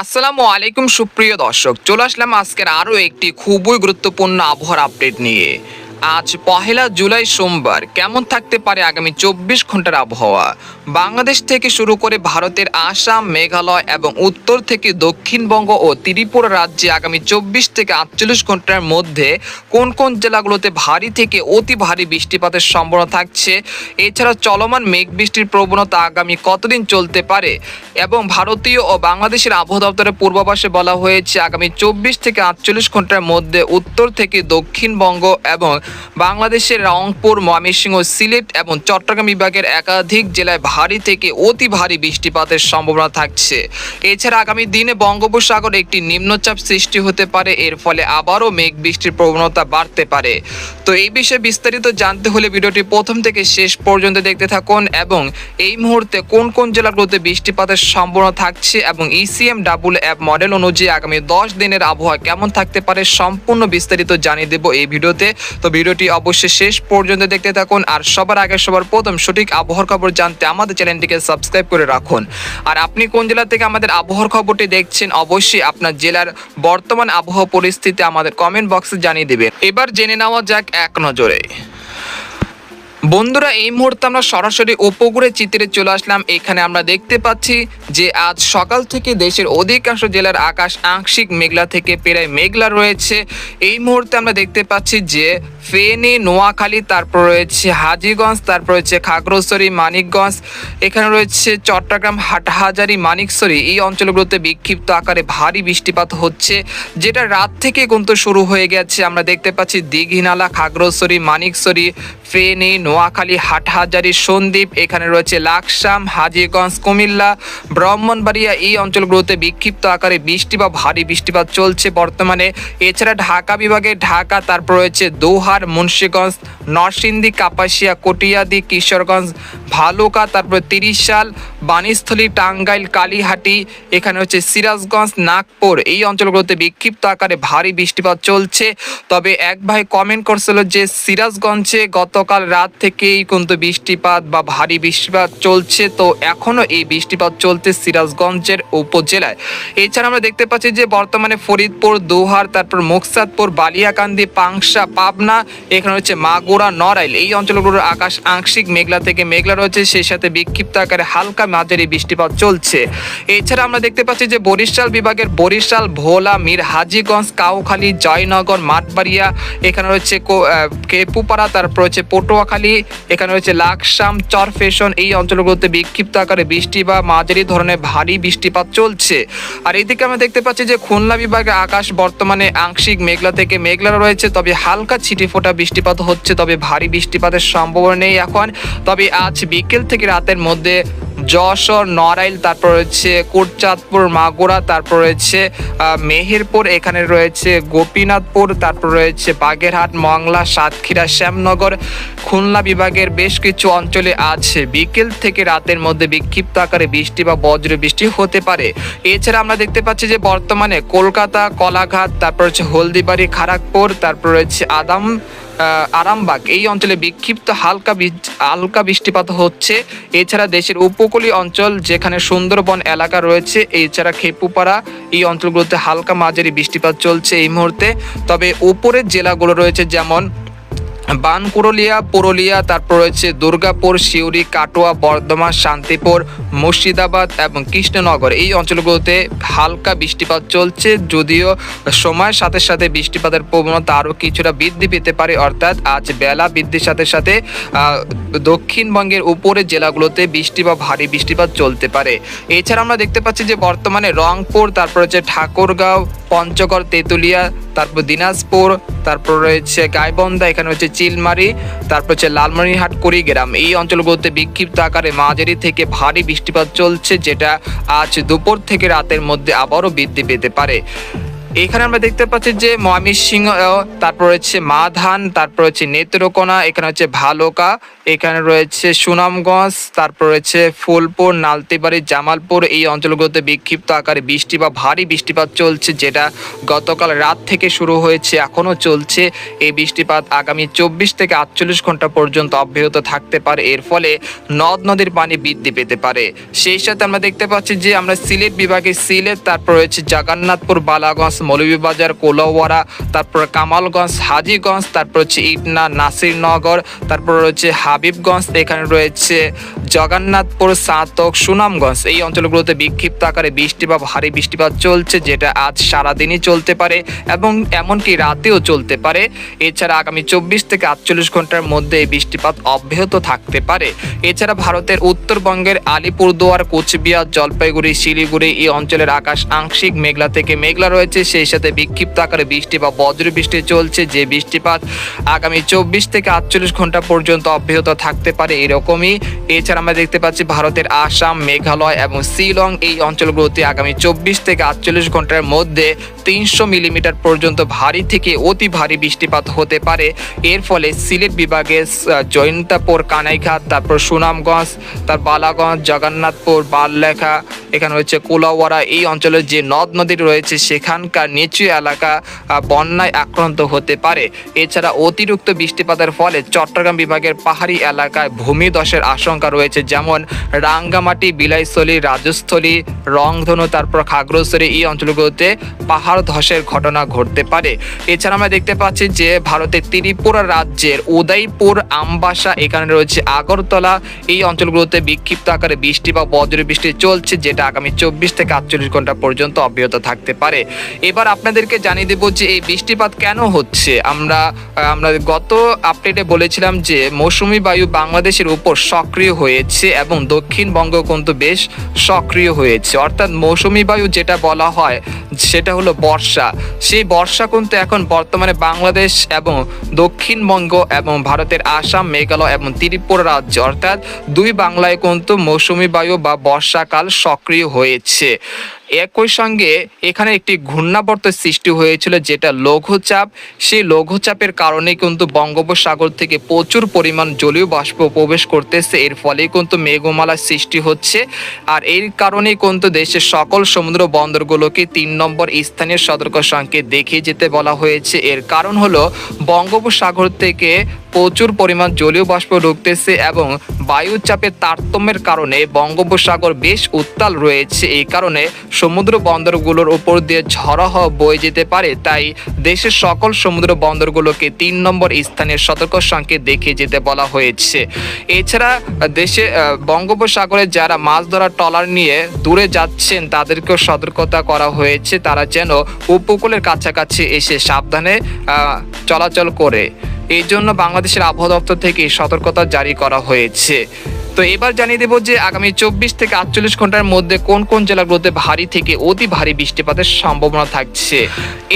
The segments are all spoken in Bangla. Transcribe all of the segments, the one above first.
আসসালামু আলাইকুম সুপ্রিয় দর্শক, চলে আসলাম আজকের আরও একটি খুবই গুরুত্বপূর্ণ আবহাওয়ার আপডেট নিয়ে। আজ 1 জুলাই সোমবার কেমন থাকতে পারে আগামী 24 ঘন্টার আবহাওয়া। বাংলাদেশ থেকে শুরু করে ভারতের আসাম, মেঘালয় এবং উত্তর থেকে দক্ষিণবঙ্গ ও ত্রিপুরা রাজ্যে আগামী 24 থেকে 48 ঘন্টার মধ্যে কোন কোন জেলাগুলোতে ভারী থেকে অতি ভারী বৃষ্টিপাতের সম্ভাবনা থাকছে। এছাড়া চলমান মেঘ বৃষ্টির প্রবণতা আগামী কতদিন চলতে পারে এবং ভারতীয় ও বাংলাদেশের আবহাওয়া দপ্তরের পূর্বাভাসে বলা হয়েছে আগামী 24 থেকে 48 ঘন্টার মধ্যে উত্তর থেকে দক্ষিণবঙ্গ এবং বাংলাদেশের রংপুর, ময়মনসিংহ, সিলেট এবং চট্টগ্রাম বিভাগের একাধিক জেলায় ভারী থেকে অতি ভারী বৃষ্টিপাতের সম্ভাবনা থাকছে। এছাড়া আগামী দিনে বঙ্গোপসাগরে একটি নিম্নচাপ সৃষ্টি হতে পারে, এর ফলে আবারও মেঘ বৃষ্টির প্রবণতা বাড়তে পারে। তো এই বিষয়ে বিস্তারিত জানতে হলে ভিডিওটি প্রথম থেকে শেষ পর্যন্ত দেখতে থাকুন এবং এই মুহূর্তে কোন কোন জেলাগুলোতে বৃষ্টিপাতের সম্ভাবনা থাকছে এবং ECMW অ্যাপ মডেল অনুযায়ী আগামী 10 দিনের আবহাওয়া কেমন থাকতে পারে সম্পূর্ণ বিস্তারিত জানিয়ে দেব এই ভিডিওতে। তো ভিডিওটি অবশ্যই শেষ পর্যন্ত দেখতে থাকুন আর সবার আগে সবার প্রথম সঠিক আবহাওয়ার খবর জানতে আমাদের চ্যানেলটিকে সাবস্ক্রাইব করে রাখুন। আর আপনি কোন জেলা থেকে আমাদের আবহাওয়ার খবরটি দেখছেন অবশ্যই আপনার জেলার বর্তমান আবহাওয়া পরিস্থিতি আমাদের কমেন্ট বক্সে জানিয়ে দেবেন। এবার জেনে নেওয়া যাক এক নজরে। বন্ধুরা, এই মুহূর্তে আমরা সরাসরি উপগ্রহের চিত্রে চলে আসলাম। এখানে আমরা দেখতে পাচ্ছি যে আজ সকাল থেকে দেশের অধিকাংশ জেলার আকাশ আংশিক মেঘলা থেকে প্রায় মেঘলা রয়েছে। এই মুহূর্তে আমরা দেখতে পাচ্ছি যে ফেনী, নোয়াখালী, তারপর রয়েছে হাজীগঞ্জ, তারপর রয়েছে খাগড়াছড়ি, মানিকগঞ্জ, এখানে রয়েছে চট্টগ্রাম, হাটহাজারী, মানিকছড়ি, এই অঞ্চলগুলোতে বিক্ষিপ্ত আকারে ভারী বৃষ্টিপাত হচ্ছে, যেটা রাত থেকে কিন্তু শুরু হয়ে গেছে। আমরা দেখতে পাচ্ছি দীঘিনালা, খাগড়াছড়ি, মানিকছড়ি, ফেনী, নোয়াখালী, হাটহাজারী, সন্দ্বীপ, এখানে রয়েছে লাকসাম, হাজীগঞ্জ, কুমিল্লা, ব্রাহ্মণবাড়িয়া, এই অঞ্চলগুলোতে বিক্ষিপ্ত আকারে বৃষ্টি বা ভারী বৃষ্টিপাত চলছে বর্তমানে। এছাড়া ঢাকা বিভাগে ঢাকা, তারপর রয়েছে দোহার, মুন্সিগঞ্জ, নরসিংদী, কাপাসিয়া, কটিয়াদি, কিশোরগঞ্জ, ভালুকা, তারপর তিরিশাল, বাণীস্থলী, টাঙ্গাইল, কালীহাটি, এখানে হচ্ছে সিরাজগঞ্জ, নাগপুর, এই অঞ্চলগুলোতে বিক্ষিপ্ত আকারে ভারী বৃষ্টিপাত চলছে। তবে এক ভাই কমেন্ট করছিল যে সিরাজগঞ্জে গতকাল রাত থেকেই কিন্তু বৃষ্টিপাত বা ভারী বৃষ্টিপাত চলছে, তো এখনও এই বৃষ্টিপাত চলছে সিরাজগঞ্জের উপজেলায়। এছাড়া আমরা দেখতে পাচ্ছি যে বর্তমানে ফরিদপুর, দোহার, তারপর মুকসাদপুর, বালিয়াকান্দি, পাংশা, পাবনা, এখানে হচ্ছে মাগুরা, নড়াইল, এই অঞ্চলগুলোর আকাশ আংশিক মেঘলা থেকে মেঘলা রয়েছে, সেই সাথে বিক্ষিপ্ত আকারে হালকা মাঝারি বৃষ্টিপাত চলছে। এছাড়া আমরা দেখতে পাচ্ছি যে বরিশাল বিভাগের বরিশাল, ভোলা, মীর হাজীগঞ্জ, কাউখালী, জয়নগর, মাঠবাড়িয়া, এখানে রয়েছে কেপুপাড়া, তারপর হচ্ছে পটুয়াখালী, এখানে রয়েছে লাকসাম, চরফেশন, এই অঞ্চলগুলোতে বিক্ষিপ্ত আকারে বৃষ্টি বা মাঝারি ধরনের ভারী বৃষ্টিপাত চলছে। আর এদিকে আমরা দেখতে পাচ্ছি যে খুলনা বিভাগে আকাশ বর্তমানে আংশিক মেঘলা থেকে মেঘলা রয়েছে, তবে হালকা ছিটেফোঁটা বৃষ্টিপাত হচ্ছে, তবে ভারী বৃষ্টিপাতের সম্ভাবনা নেই এখন। তবে আজ বিকেল থেকে রাতের মধ্যে যশোর, নড়াইল, তারপর রয়েছে কোটচাঁদপুর, মাগুরা, তারপর রয়েছে মেহেরপুর, এখানে রয়েছে গোপীনাথপুর, তারপর রয়েছে বাগেরহাট, মংলা, সাতক্ষীরা, শ্যামনগর, খুলনা বিভাগের বেশ কিছু অঞ্চলে আজ বিকেল থেকে রাতের মধ্যে বিক্ষিপ্ত আকারে বৃষ্টি বা বজ্র বৃষ্টি হতে পারে। এছাড়া আমরা দেখতে পাচ্ছি যে বর্তমানে কলকাতা, কলাঘাট, তারপর হচ্ছে হলদিবাড়ি, খড়গপুর, তারপর রয়েছে আরামবাগ, এই অঞ্চলে বিক্ষিপ্ত হালকা বৃষ্টিপাত হচ্ছে। এছাড়া দেশের উপকূলীয় অঞ্চল যেখানে সুন্দরবন এলাকা রয়েছে, এছাড়া খেপুপাড়া, এই অঞ্চলগুলোতে হালকা মাঝারি বৃষ্টিপাত চলছে এই মুহূর্তে। তবে উপরের জেলাগুলো রয়েছে যেমন বানকুরলিয়া, পুরুলিয়া, তারপর রয়েছে দুর্গাপুর, সিউড়ি, কাটোয়া, বর্ধমান, শান্তিপুর, মুর্শিদাবাদ এবং কৃষ্ণনগর, এই অঞ্চলগুলোতে হালকা বৃষ্টিপাত চলছে, যদিও সময়ের সাথে সাথে বৃষ্টিপাতের প্রবণতা আরও কিছুটা বৃদ্ধি পেতে পারে, অর্থাৎ আজ বেলা বৃদ্ধির সাথে সাথে দক্ষিণবঙ্গের উপরের জেলাগুলোতে বৃষ্টি বা ভারী বৃষ্টিপাত চলতে পারে। এছাড়া আমরা দেখতে পাচ্ছি যে বর্তমানে রংপুর, তারপর হচ্ছে ঠাকুরগাঁও, পঞ্চগড়, তেঁতুলিয়া, তারপর দিনাজপুর, তারপর রয়েছে গাইবান্ধা, এখানে হচ্ছে চিলমারি, তারপর হচ্ছে লালমনিরহাট, কুড়িগ্রাম, এই অঞ্চলগুলোতে বিক্ষিপ্ত আকারে মাঝারি থেকে ভারী বৃষ্টিপাত চলছে, যেটা আজ দুপুর থেকে রাতের মধ্যে আবারও বৃদ্ধি পেতে পারে। এখানে আমরা দেখতে পাচ্ছি যে ময়মনসিংহ, তারপর রয়েছে মাধান, তারপর হচ্ছে নেত্রকোনা, এখানে হচ্ছে ভালুকা, এখানে রয়েছে সুনামগঞ্জ, তারপর রয়েছে ফুলপুর, নালতিবাড়ি, জামালপুর। এই অঞ্চলগুলোতে বিক্ষিপ্ত আকারে বৃষ্টি বা ভারী বৃষ্টিপাত চলছে, যেটা গতকাল রাত থেকে শুরু হয়েছে, এখনও চলছে। এই বৃষ্টিপাত আগামী 24 থেকে 48 ঘন্টা পর্যন্ত অব্যাহত থাকতে পারে। এর ফলে নদ নদীর পানি বৃদ্ধি পেতে পারে। সেই সাথে আমরা দেখতে পাচ্ছি যে আমরা সিলেট বিভাগে সিলেট, তারপর রয়েছে জগন্নাথপুর, বালাগঞ্জ, মৌলভীবাজার, কোলাউড়া, তারপর কামালগঞ্জ, হাজীগঞ্জ, তারপর হচ্ছে ইটনা, নাসিরনগর, তারপর রয়েছে হাবিবগঞ্জ, এখানে রয়েছে জগন্নাথপুর, সাতক, সুনামগঞ্জ। এই অঞ্চলগুলোতে বিক্ষিপ্ত আকারে বৃষ্টি বা ভারী বৃষ্টিপাত চলছে, যেটা আজ সারাদিনই চলতে পারে এবং এমনকি রাতেও চলতে পারে। এছাড়া আগামী 24 থেকে 48 ঘন্টার মধ্যে এই বৃষ্টিপাত অব্যাহত থাকতে পারে। এছাড়া ভারতের উত্তরবঙ্গের আলিপুরদুয়ার, কোচবিহার, জলপাইগুড়ি, শিলিগুড়ি এই অঞ্চলের আকাশ আংশিক মেঘলা থেকে মেঘলা রয়েছে। সেই সাথে বিক্ষিপ্ত আকারে বৃষ্টি বা বজ্র বৃষ্টি চলছে, যে বৃষ্টিপাত আগামী 24 থেকে 48 ঘন্টা পর্যন্ত অব্যাহত থাকতে পারে এরকমই। এছাড়া আমরা দেখতে পাচ্ছি ভারতের আসাম, মেঘালয় এবং শিলং এই অঞ্চলগুলোতে আগামী 24 থেকে 48 ঘন্টার মধ্যে 300 মিলিমিটার পর্যন্ত ভারী থেকে অতি ভারী বৃষ্টিপাত হতে পারে। এর ফলে সিলেট বিভাগের জয়ন্তাপুর, কানাইঘাট, তারপর সুনামগঞ্জ, তার বালাগঞ্জ, জগন্নাথপুর, বাললেখা, এখানে রয়েছে কোলাউড়া এই অঞ্চলের যে নদ নদী রয়েছে সেখানকার নিচু এলাকা বন্যায় আক্রান্ত হতে পারে। এছাড়া অতিরিক্ত বৃষ্টিপাতের ফলে চট্টগ্রাম বিভাগের পাহাড়ি এলাকায় ভূমিধসের আশঙ্কা রয়েছে, যেমন রাঙ্গামাটি, বিলাইছড়ি, রাজস্থলী, রংধনু, তারপর খাগড়াছড়ি এই অঞ্চলগুলোতে পাহাড় ধসের ঘটনা ঘটতে পারে। এছাড়া আমরা দেখতে পাচ্ছি যে ভারতের ত্রিপুরা রাজ্যের উদয়পুর, আমবাসা, এখানে রয়েছে আগরতলা এই অঞ্চলগুলোতে বিক্ষিপ্ত আকারে বৃষ্টি বা বজ্র বৃষ্টি চলছে, যেটা আগামী 24 থেকে 48 ঘন্টা পর্যন্ত অব্যাহত থাকতে পারে। এবার আপনাদেরকে জানিয়ে দেব যে এই বৃষ্টিপাত কেন হচ্ছে। আমরা গত আপডেটে বলেছিলাম যে মৌসুমী বায়ু বাংলাদেশের উপর সক্রিয় হয়েছে এবং দক্ষিণবঙ্গ কিন্তু বেশ সক্রিয় হয়েছে। অর্থাৎ মৌসুমী বায়ু যেটা বলা হয় সেটা হলো বর্ষা। সেই বর্ষা কিন্তু এখন বর্তমানে বাংলাদেশ এবং দক্ষিণবঙ্গ এবং ভারতের আসাম, মেঘালয় এবং ত্রিপুরা রাজ্য অর্থাৎ দুই বাংলায় কিন্তু মৌসুমী বায়ু বা বর্ষাকাল সক্রিয় হয়েছে। একই সঙ্গে এখানে একটি ঘূর্ণাবর্ত সৃষ্টি হয়েছিল, যেটা লঘুচাপ। সেই লঘুচাপের কারণে কিন্তু বঙ্গোপসাগর থেকে প্রচুর পরিমাণ জলীয় বাষ্প প্রবেশ করতেছে। এর ফলে কিন্তু মেঘমালার সৃষ্টি হচ্ছে। আর এর কারণেই কিন্তু দেশের সকল সমুদ্র বন্দরগুলোকে 3 নম্বর স্থানীয় সতর্ক সংকেত দেখিয়ে যেতে বলা হয়েছে। এর কারণ হলো বঙ্গোপসাগর থেকে প্রচুর পরিমাণ জলীয় বাষ্প ঢুকতেছে এবং বায়ুচাপের তারতম্যের কারণে বঙ্গোপসাগর বেশ উত্তাল রয়েছে। এই কারণে সমুদ্র বন্দরগুলোর উপর দিয়ে ঝড়ো হাওয়া বয়ে যেতে পারে। তাই দেশের সকল সমুদ্র বন্দরগুলোকে 3 নম্বর স্থানীয় সতর্ক সংকেত দেখিয়ে যেতে বলা হয়েছে। এছাড়া দেশে বঙ্গোপসাগরে যারা মাছ ধরার ট্রলার নিয়ে দূরে যাচ্ছেন তাদেরকেও সতর্কতা করা হয়েছে, তারা যেন উপকূলের কাছাকাছি এসে সাবধানে চলাচল করে। এই জন্য বাংলাদেশের আবহাওয়া দপ্তর থেকে সতর্কতা জারি করা হয়েছে। তো এবার জানিয়ে দেব যে আগামী 24 থেকে 48 ঘন্টার মধ্যে কোন কোন জেলাগুলোতে ভারী থেকে অতি ভারী বৃষ্টিপাতের সম্ভাবনা থাকছে।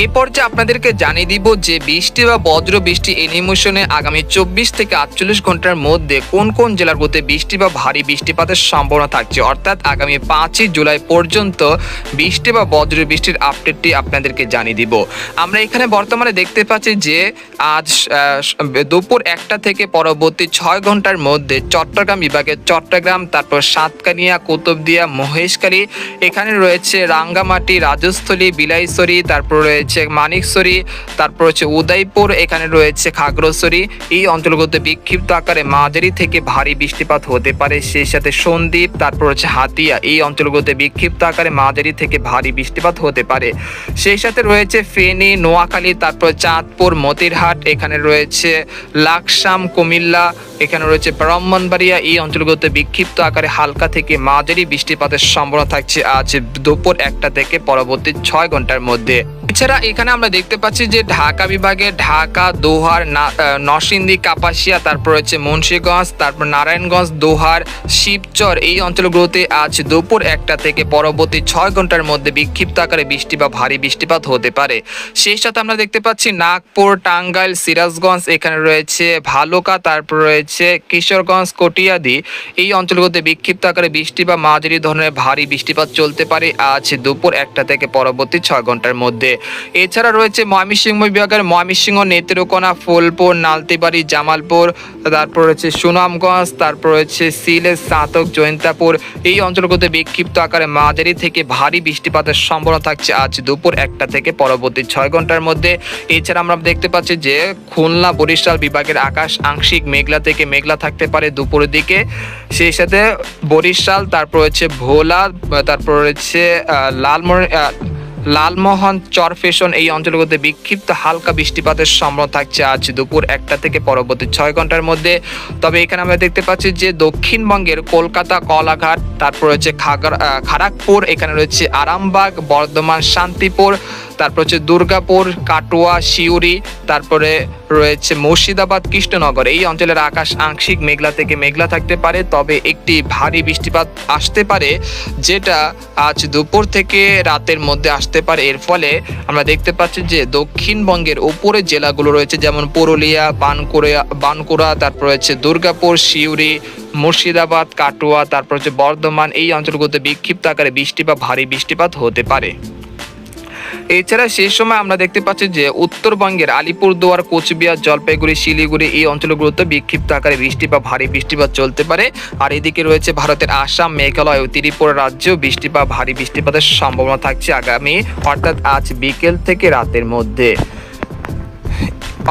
এই পর্যায়ে আপনাদেরকে জানিয়ে দিব যে বৃষ্টি বা বজ্র বৃষ্টি এনিমেশনে আগামী 24 থেকে 48 ঘন্টার মধ্যে কোন কোন জেলাগুলোতে বৃষ্টি বা ভারী বৃষ্টিপাতের সম্ভাবনা থাকছে। অর্থাৎ আগামী 5 জুলাই পর্যন্ত বৃষ্টি বা বজ্র বৃষ্টির আপডেটটি আপনাদেরকে জানিয়ে দিব। আমরা এখানে বর্তমানে দেখতে পাচ্ছি যে আজ দুপুর 1টা থেকে পরবর্তী 6 ঘন্টার মধ্যে চট্টগ্রাম বিভাগে চট্টগ্রাম, তারপর সাতকানিয়া, কুতুবদিয়া, মহেশখালী, এখানে রয়েছে রাঙ্গামাটি, রাজস্থলী, বিলাইছড়ি, তারপর রয়েছে মানিকছড়ি, তারপর হচ্ছে উদয়পুর, এখানে রয়েছে খাগড়াছড়ি। এই অঞ্চলগুলোতে বিক্ষিপ্ত আকারে মাঝারি থেকে ভারী বৃষ্টিপাত হতে পারে। সেই সাথে সন্দ্বীপ, তারপর হচ্ছে হাতিয়া, এই অঞ্চলগুলোতে বিক্ষিপ্ত আকারে মাঝারি থেকে ভারী বৃষ্টিপাত হতে পারে। সেই সাথে রয়েছে ফেনী, নোয়াখালী, তারপর চাঁদপুর, মতিরহাট, এখানে রয়েছে লাকসাম, কুমিল্লা, এখানে রয়েছে ব্রাহ্মণবাড়িয়া। এই অঞ্চলগুলোতে বিক্ষিপ্ত আকারে হালকা থেকে মাঝারি বৃষ্টিপাতের সম্ভাবনা থাকছে আজ দুপুর 1টা থেকে পরবর্তী 6 ঘন্টার মধ্যে। এছাড়া এখানে আমরা দেখতে পাচ্ছি যে ঢাকা বিভাগে ঢাকা, দোহার, নরসিংদী, কাপাসিয়া, তারপর রয়েছে মুন্সিগঞ্জ, তারপর নারায়ণগঞ্জ, দোহার, শিবচর, এই অঞ্চলগুলোতে আজ দুপুর 1টা থেকে পরবর্তী 6 ঘন্টার মধ্যে বিক্ষিপ্ত আকারে বৃষ্টি বা ভারী বৃষ্টিপাত হতে পারে। সেই সাথে আমরা দেখতে পাচ্ছি নাগপুর, টাঙ্গাইল, সিরাজগঞ্জ, এখানে রয়েছে ভালুকা, তারপর রয়েছে রয়েছে কিশোরগঞ্জ, কটিয়াদি এই অঞ্চলগুলোতে বিক্ষিপ্ত আকারে বৃষ্টি বা মাঝারি ধরনের ভারী বৃষ্টিপাত চলতে পারে আজ দুপুর 1টা থেকে পরবর্তী 6 ঘন্টার মধ্যে। এছাড়া রয়েছে ময়মনসিংহ বিভাগের ময়মনসিংহ, নেত্রকোনা, ফুলপুর, নালতিবাড়ি, জামালপুর, তারপর রয়েছে সুনামগঞ্জ, তারপর রয়েছে সিলেট, সাতক, জৈন্তাপুর এই অঞ্চলগুলোতে বিক্ষিপ্ত আকারে মাঝারি থেকে ভারী বৃষ্টিপাতের সম্ভাবনা থাকছে আজ দুপুর 1টা থেকে পরবর্তী 6 ঘন্টার মধ্যে। এছাড়া আমরা দেখতে পাচ্ছি যে খুলনা, বরিশাল বিভাগের আকাশ আংশিক মেঘলা থেকে মেঘলা থাকতে পারে দুপুরের দিকে। সেই সাথে বরিশাল, তারপর রয়েছে ভোলা, তারপর রয়েছে লালমোহন, চরফেশন এই অঞ্চলগুলোতে বিক্ষিপ্ত হালকা বৃষ্টিপাতের সম্ভাবনা থাকছে আজ দুপুর 1টা থেকে পরবর্তী 6 ঘন্টার মধ্যে। তবে এখানে আমরা দেখতে পাচ্ছি যে দক্ষিণবঙ্গের কলকাতা, কলাঘাট, তারপর রয়েছে খড়গপুর, এখানে রয়েছে আরামবাগ, বর্ধমান, শান্তিপুর, তারপর হচ্ছে দুর্গাপুর, কাটোয়া, সিউড়ি, তারপরে রয়েছে মুর্শিদাবাদ, কৃষ্ণনগর এই অঞ্চলের আকাশ আংশিক মেঘলা থেকে মেঘলা থাকতে পারে। তবে একটি ভারী বৃষ্টিপাত আসতে পারে যেটা আজ দুপুর থেকে রাতের মধ্যে আসতে পারে। এর ফলে আমরা দেখতে পাচ্ছি যে দক্ষিণবঙ্গের উপরের জেলাগুলো রয়েছে যেমন পুরুলিয়া, বাঁকুড়া, তারপর রয়েছে দুর্গাপুর, সিউড়ি, মুর্শিদাবাদ, কাটোয়া, তারপর হচ্ছে বর্ধমান এই অঞ্চলগুলোতে বিক্ষিপ্ত আকারে বৃষ্টি বা ভারী বৃষ্টিপাত হতে পারে। এছাড়া সেই সময় আমরা দেখতে পাচ্ছি যে উত্তরবঙ্গের আলিপুরদুয়ার, কোচবিহার, জলপাইগুড়ি, শিলিগুড়ি এই অঞ্চলগুলোতে বিক্ষিপ্ত আকারে বৃষ্টি বা ভারী বৃষ্টিপাত চলতে পারে। আর এদিকে রয়েছে ভারতের আসাম, মেঘালয় ও ত্রিপুরা রাজ্যেও বৃষ্টি বা ভারী বৃষ্টিপাতের সম্ভাবনা থাকছে আগামী অর্থাৎ আজ বিকেল থেকে রাতের মধ্যে।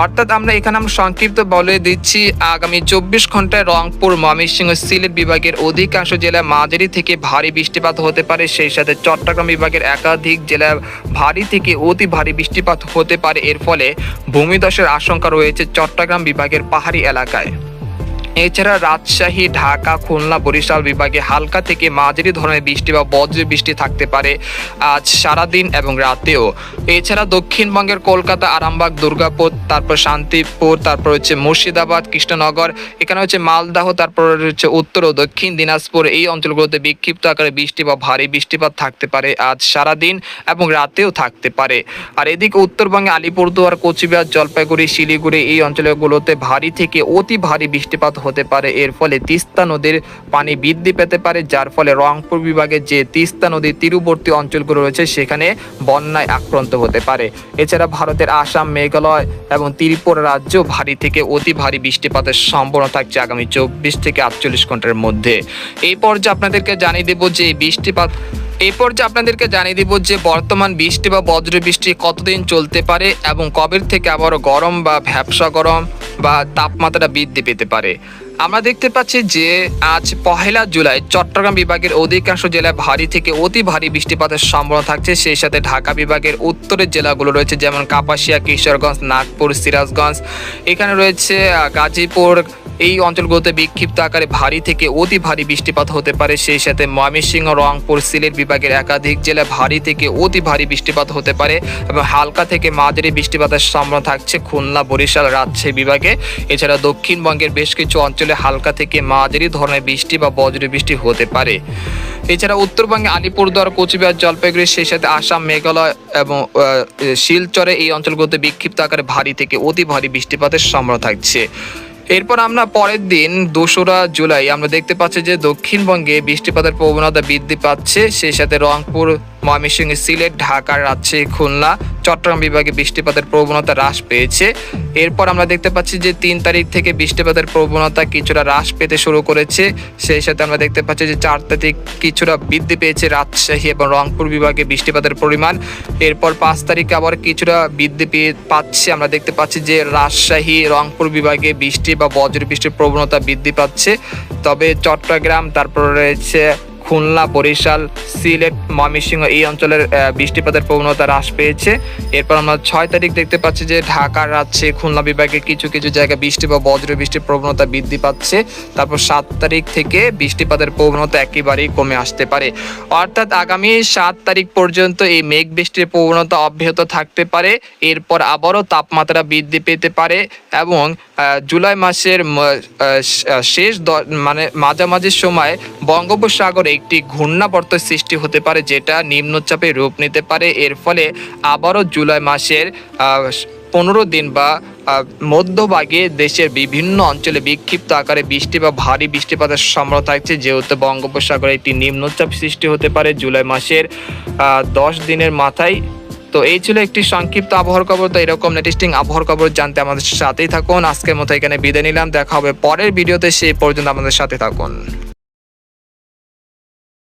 অর্থাৎ আমরা সংক্ষিপ্ত বলে দিচ্ছি আগামী 24 ঘন্টায় রংপুর, ময়মনসিংহ, সিলেট বিভাগের অধিকাংশ জেলায় মাঝারি থেকে ভারী বৃষ্টিপাত হতে পারে। সেই সাথে চট্টগ্রাম বিভাগের একাধিক জেলায় ভারী থেকে অতি ভারী বৃষ্টিপাত হতে পারে। এর ফলে ভূমিধসের আশঙ্কা রয়েছে চট্টগ্রাম বিভাগের পাহাড়ি এলাকায়। এছাড়া রাজশাহী, ঢাকা, খুলনা, বরিশাল বিভাগে হালকা থেকে মাঝারি ধরনের বৃষ্টি বা বজ্র বৃষ্টি থাকতে পারে আজ সারাদিন এবং রাতেও। এছাড়া দক্ষিণবঙ্গের কলকাতা, আরামবাগ, দুর্গাপুর, তারপর শান্তিপুর, তারপর হচ্ছে মুর্শিদাবাদ, কৃষ্ণনগর, এখানে হচ্ছে মালদাহ, তারপর হচ্ছে উত্তর ও দক্ষিণ দিনাজপুর এই অঞ্চলগুলোতে বিক্ষিপ্ত আকারে বৃষ্টি বা ভারী বৃষ্টিপাত থাকতে পারে আজ সারাদিন এবং রাতেও থাকতে পারে। আর এদিকে উত্তরবঙ্গে আলিপুরদুয়ার, কোচবিহার, জলপাইগুড়ি, শিলিগুড়ি এই অঞ্চলগুলোতে ভারী থেকে অতি ভারী বৃষ্টিপাত হতে পারে। এর ফলে তিস্তা নদীর পানি বৃদ্ধি পেতে পারে, যার ফলে রংপুর বিভাগের যে তিস্তা নদীর তীরবর্তী অঞ্চলগুলো রয়েছে সেখানে বন্যায় আক্রান্ত হতে পারে। এছাড়া ভারতের আসাম, মেঘালয় এবং ত্রিপুরা রাজ্য ভারী থেকে অতি ভারী বৃষ্টিপাতের সম্ভাবনা থাকছে আগামী 24 থেকে 48 ঘন্টার মধ্যে। এই পর্যায়ে আপনাদেরকে জানিয়ে দেব যে বর্তমান বৃষ্টি বা বজ্র বৃষ্টি কতদিন চলতে পারে এবং কবে থেকে আবারও গরম বা ভ্যাপসা গরম বা তাপমাত্রা বৃদ্ধি পেতে পারে। আমরা দেখতে পাচ্ছি যে আজ 1 জুলাই চট্টগ্রাম বিভাগের অধিকাংশ জেলায় ভারী থেকে অতি ভারী বৃষ্টিপাতের সম্ভাবনা থাকছে। সেই সাথে ঢাকা বিভাগের উত্তরের জেলাগুলো রয়েছে যেমন কাপাসিয়া, কিশোরগঞ্জ, নাগপুর, সিরাজগঞ্জ, এখানে রয়েছে গাজীপুর এই অঞ্চলগুলোতে বিক্ষিপ্ত আকারে ভারী থেকে অতি ভারী বৃষ্টিপাত হতে পারে। সেই সাথে ময়মনসিংহ, রংপুর, সিলেট বিভাগের একাধিক জেলায় ভারী থেকে অতি ভারী বৃষ্টিপাত হতে পারে এবং হালকা থেকে মাঝারি বৃষ্টিপাতের সম্ভাবনা থাকছে খুলনা, বরিশাল, রাজশাহী বিভাগে। এছাড়া দক্ষিণবঙ্গের বেশ কিছু অঞ্চলে হালকা থেকে মাঝারি ধরনের বৃষ্টি বা বজ্র বৃষ্টি হতে পারে। এছাড়া উত্তরবঙ্গে আলিপুরদুয়ার, কোচবিহার, জলপাইগুড়ি, সেই সাথে আসাম, মেঘালয় এবং শিলচরে এই অঞ্চলগুলোতে বিক্ষিপ্ত আকারে ভারী থেকে অতি ভারী বৃষ্টিপাতের সম্ভাবনা থাকছে। এরপর আমরা পরের দিন 2রা জুলাই আমরা দেখতে পাচ্ছি যে দক্ষিণবঙ্গে বৃষ্টিপাতের প্রবণতা বৃদ্ধি পাচ্ছে। সেই সাথে রংপুর, ময়মনসিংহ, সিলেট, ঢাকা, রাজশাহী, খুলনা, চট্টগ্রাম বিভাগে বৃষ্টিপাতের প্রবণতা হ্রাস পেয়েছে। এরপর আমরা দেখতে পাচ্ছি যে 3 তারিখ থেকে বৃষ্টিপাতের প্রবণতা কিছুটা হ্রাস পেতে শুরু করেছে। সেই সাথে আমরা দেখতে পাচ্ছি যে 4 তারিখ কিছুটা বৃদ্ধি পেয়েছে রাজশাহী এবং রংপুর বিভাগে বৃষ্টিপাতের পরিমাণ। এরপর 5 তারিখে আবার কিছুটা বৃদ্ধি পাচ্ছে। আমরা দেখতে পাচ্ছি যে রাজশাহী, রংপুর বিভাগে বৃষ্টি বা বজ্র বৃষ্টির প্রবণতা বৃদ্ধি পাচ্ছে। তবে চট্টগ্রাম, তারপর রয়েছে খুলনা, বরিশাল, সিলেট, ময়মনসিংহ এই অঞ্চলের বৃষ্টিপাতের প্রবণতা হ্রাস পেয়েছে। এরপর আমরা 6 তারিখ দেখতে পাচ্ছি যে ঢাকা, রাজশাহী, খুলনা বিভাগে কিছু কিছু জায়গায় বৃষ্টি বা বজ্র বৃষ্টির প্রবণতা বৃদ্ধি পাচ্ছে। তারপর 7 তারিখ থেকে বৃষ্টিপাতের প্রবণতা একেবারেই কমে আসতে পারে। অর্থাৎ আগামী 7 তারিখ পর্যন্ত এই মেঘ বৃষ্টির প্রবণতা অব্যাহত থাকতে পারে। এরপর আবারও তাপমাত্রা বৃদ্ধি পেতে পারে এবং জুলাই মাসের শেষ মাঝামাঝি সময় বঙ্গোপসাগরে একটি ঘূর্ণাবর্ত সৃষ্টি হতে পারে যেটা নিম্নচাপে রূপ নিতে পারে। এর ফলে আবারও জুলাই মাসের 10-15 দিন বা মধ্যভাগে দেশের বিভিন্ন অঞ্চলে বিক্ষিপ্ত আকারে বৃষ্টি বা ভারী বৃষ্টিপাতের সম্ভাবনা থাকছে, যেহেতু বঙ্গোপসাগরে একটি নিম্নচাপ সৃষ্টি হতে পারে জুলাই মাসের 10 দিনের মাথায়। তো এই ছিল একটি সংক্ষিপ্ত আবহাওয়ার খবর। তো এরকম লেটেস্টিং আবহাওয়ার খবর জানতে আমাদের সাথেই থাকুন। আজকের মতো এখানে বিদায় নিলাম, দেখা হবে পরের ভিডিওতে, সেই পর্যন্ত আমাদের সাথে থাকুন।